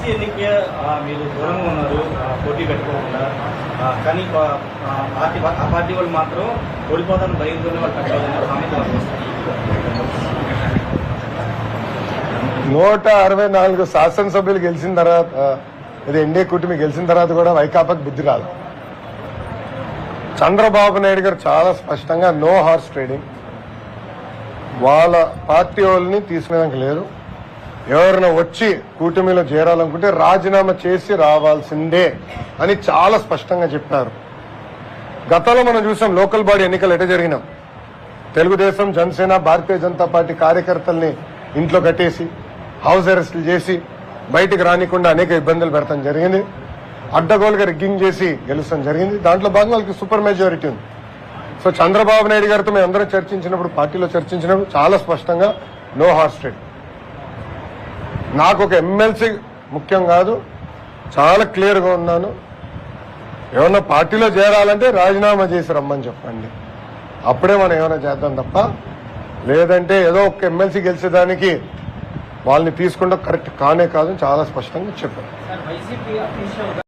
MLC ఎన్నిక మీరు దూరంగా ఉన్నారు, పోటీ పెట్టుకోకుండా, కానీ ఆ పార్టీ వాళ్ళు మాత్రం ఓడిపోతాను భయంతోనే వాళ్ళు పెట్టాలన్న సామెత వస్తుంది. 164 శాసనసభ్యులు గెలిచిన తర్వాత, ఇది ఎన్డీఏ కూటమి గెలిచిన తర్వాత కూడా వైకాపాకి బుద్ధి రాదు. చంద్రబాబు నాయుడు గారు చాలా స్పష్టంగా నో హార్స్ ట్రేడింగ్, వాళ్ళ పార్టీ వాళ్ళని తీసుకునేదానికి లేరు. ఎవరైనా వచ్చి కూటమిలో చేరాలనుకుంటే రాజీనామా చేసి రావాల్సిందే అని చాలా స్పష్టంగా చెప్పారు. గతంలో మనం చూసాం లోకల్ బాడీ ఎన్నికలు ఎట జరిగినాం. తెలుగుదేశం, జనసేన, భారతీయ జనతా పార్టీ కార్యకర్తల్ని ఇంట్లో కట్టేసి హౌస్ అరెస్టులు చేసి బయటకు రానికుండా అనేక ఇబ్బందులు పెడతాం జరిగింది. అడ్డగోలుగా రిగ్గింగ్ చేసి గెలుస్తాం జరిగింది. దాంట్లో భాగంగా వాళ్ళకి సూపర్ మెజారిటీ ఉంది. సో చంద్రబాబు నాయుడు గారితో మేము అందరం చర్చించినప్పుడు, పార్టీలో చర్చించినప్పుడు చాలా స్పష్టంగా నో హార్స్ ట్రేడింగ్. నాకు ఒక ఎమ్మెల్సీ ముఖ్యం కాదు, చాలా క్లియర్గా ఉన్నాను. ఏమన్నా పార్టీలో చేరాలంటే రాజీనామా చేసి రమ్మని చెప్పండి, అప్పుడే మనం ఏమైనా చేద్దాం తప్ప, లేదంటే ఏదో ఒక ఎమ్మెల్సీ గెలిచేదానికి వాళ్ళని తీసుకుంటే కరెక్ట్ కానే కాదని చాలా స్పష్టంగా చెప్పాను.